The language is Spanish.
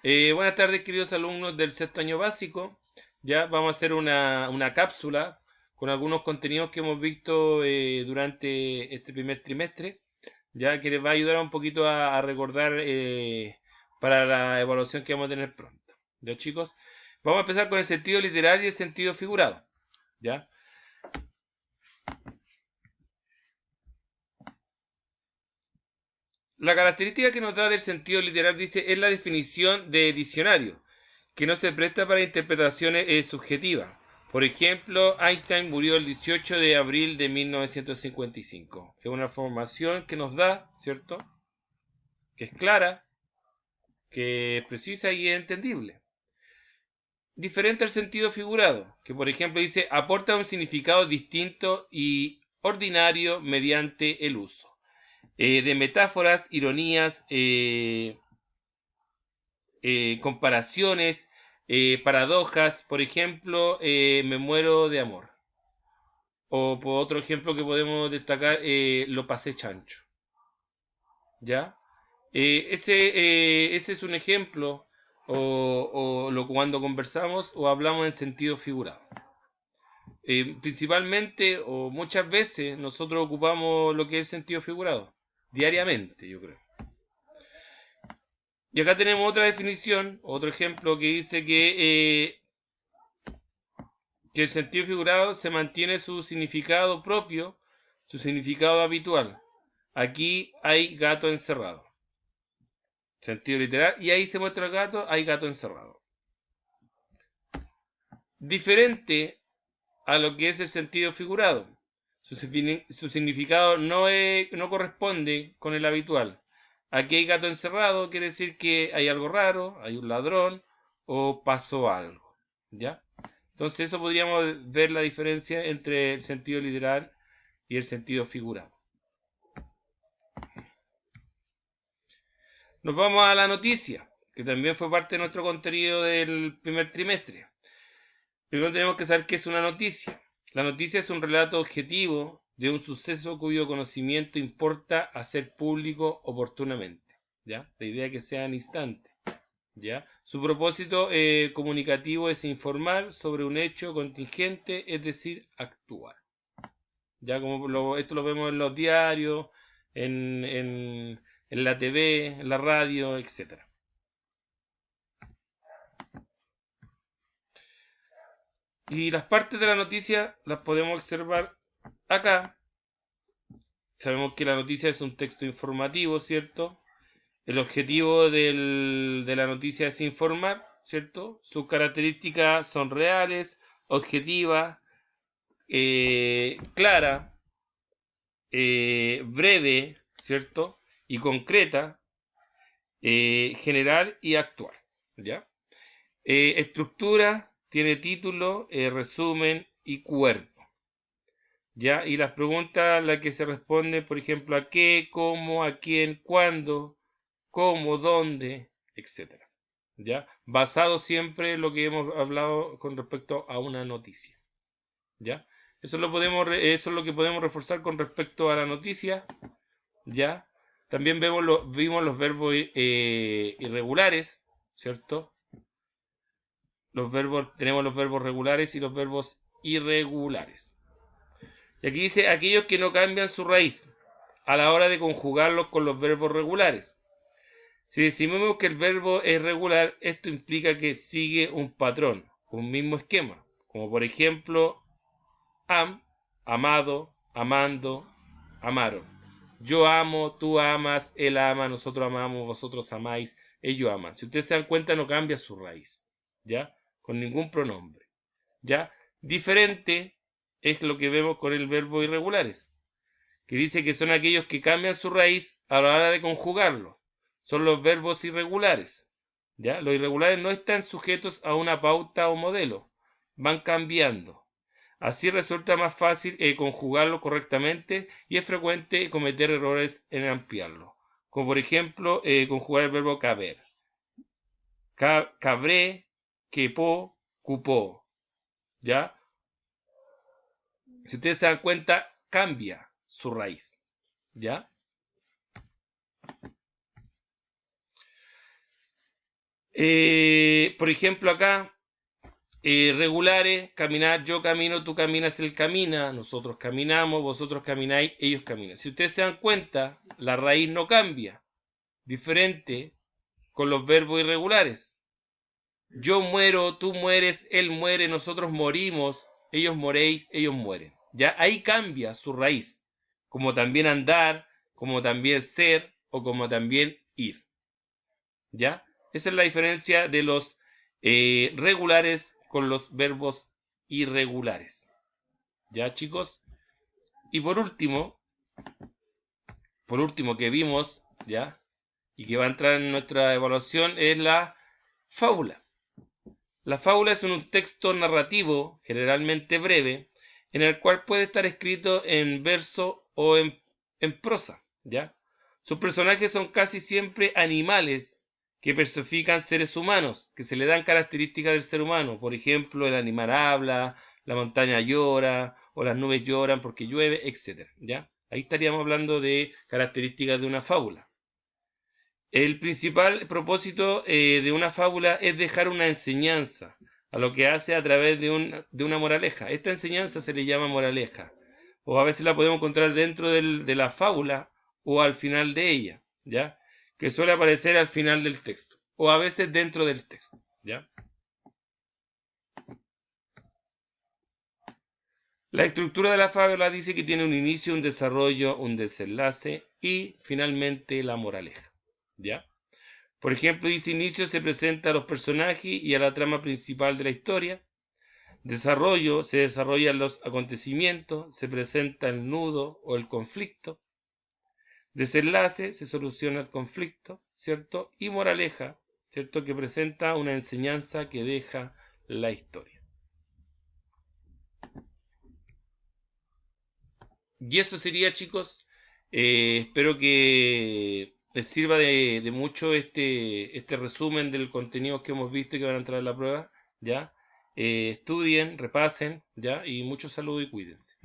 Buenas tardes, queridos alumnos del sexto año básico. Ya vamos a hacer una cápsula con algunos contenidos que hemos visto durante este primer trimestre, ya que les va a ayudar un poquito a recordar para la evaluación que vamos a tener pronto. ¿Ya, chicos? Vamos a empezar con el sentido literal y el sentido figurado. ¿Ya? La característica que nos da del sentido literal dice es la definición de diccionario, que no se presta para interpretaciones subjetivas. Por ejemplo, Einstein murió el 18 de abril de 1955. Es una información que nos da, ¿cierto? Que es clara, que es precisa y es entendible. Diferente al sentido figurado, que por ejemplo dice aporta un significado distinto y ordinario mediante el uso de metáforas, ironías, comparaciones, paradojas. Por ejemplo, me muero de amor. O por otro ejemplo que podemos destacar, lo pasé chancho. ¿Ya? Ese es un ejemplo, cuando conversamos o hablamos en sentido figurado. Principalmente o muchas veces nosotros ocupamos lo que es el sentido figurado, diariamente, yo creo. Y acá tenemos otra definición, otro ejemplo que dice que el sentido figurado se mantiene su significado propio, su significado habitual. Aquí hay gato encerrado. Sentido literal. Y ahí se muestra el gato, hay gato encerrado. Diferente a lo que es el sentido figurado. Su significado no corresponde con el habitual. Aquí hay gato encerrado, quiere decir que hay algo raro, hay un ladrón o pasó algo. ¿Ya? Entonces eso podríamos ver la diferencia entre el sentido literal y el sentido figurado. Nos vamos a la noticia, que también fue parte de nuestro contenido del primer trimestre. Primero tenemos que saber qué es una noticia. La noticia es un relato objetivo de un suceso cuyo conocimiento importa hacer público oportunamente. ¿Ya? La idea es que sea en instante. ¿Ya? Su propósito comunicativo es informar sobre un hecho contingente, es decir, actuar. Ya esto lo vemos en los diarios, en la TV, en la radio, etcétera. Y las partes de la noticia las podemos observar acá. Sabemos que la noticia es un texto informativo, ¿cierto? El objetivo de la noticia es informar, ¿cierto? Sus características son reales, objetivas, clara, breve, ¿cierto? Y concreta, general y actual, ¿ya? Estructura, tiene título, resumen y cuerpo, ¿ya? Y las preguntas las que se responden, por ejemplo, a qué, cómo, a quién, cuándo, cómo, dónde, etcétera, ¿ya? Basado siempre en lo que hemos hablado con respecto a una noticia, ¿ya? Eso es lo que podemos reforzar con respecto a la noticia, ¿ya? También vimos los verbos irregulares, ¿cierto? Tenemos los verbos regulares y los verbos irregulares. Y aquí dice aquellos que no cambian su raíz a la hora de conjugarlos con los verbos regulares. Si decimos que el verbo es regular, esto implica que sigue un patrón, un mismo esquema, como por ejemplo am, amado, amando, amaron. Yo amo, tú amas, él ama, nosotros amamos, vosotros amáis, ellos aman. Si ustedes se dan cuenta, no cambia su raíz, ¿ya? Con ningún pronombre, ¿ya? Diferente es lo que vemos con el verbo irregulares, que dice que son aquellos que cambian su raíz a la hora de conjugarlo. Son los verbos irregulares, ¿ya? Los irregulares no están sujetos a una pauta o modelo, van cambiando. Así resulta más fácil conjugarlo correctamente y es frecuente cometer errores en ampliarlo. Como por ejemplo, conjugar el verbo caber. Cabré, quepó, cupó. ¿Ya? Si ustedes se dan cuenta, cambia su raíz. ¿Ya? Por ejemplo, acá, regulares, caminar, yo camino, tú caminas, él camina, nosotros caminamos, vosotros camináis, ellos caminan. Si ustedes se dan cuenta, la raíz no cambia. Diferente con los verbos irregulares. Yo muero, tú mueres, él muere, nosotros morimos, ellos moréis, ellos mueren. Ya ahí cambia su raíz, como también andar, como también ser o como también ir. ¿Ya? Esa es la diferencia de los regulares con los verbos irregulares. ¿Ya, chicos? Y por último que vimos, ¿ya? Y que va a entrar en nuestra evaluación es la fábula. La fábula es un texto narrativo, generalmente breve, en el cual puede estar escrito en verso o en prosa, ¿ya? Sus personajes son casi siempre animales que personifican seres humanos, que se le dan características del ser humano. Por ejemplo, el animal habla, la montaña llora, o las nubes lloran porque llueve, etc. ¿Ya? Ahí estaríamos hablando de características de una fábula. El principal propósito de una fábula es dejar una enseñanza, a lo que hace a través de una moraleja. Esta enseñanza se le llama moraleja, o a veces la podemos encontrar dentro de la fábula o al final de ella, ¿ya? Que suele aparecer al final del texto, o a veces dentro del texto, ¿ya? La estructura de la fábula dice que tiene un inicio, un desarrollo, un desenlace y finalmente la moraleja, ¿ya? Por ejemplo, dice inicio se presenta a los personajes y a la trama principal de la historia. Desarrollo se desarrollan los acontecimientos, se presenta el nudo o el conflicto. Desenlace se soluciona el conflicto, ¿cierto? Y moraleja, ¿cierto? Que presenta una enseñanza que deja la historia. Y eso sería, chicos. Espero que les sirva de mucho este resumen del contenido que hemos visto y que van a entrar en la prueba, ¿ya? Estudien, repasen, ¿ya? Y mucho saludo y cuídense.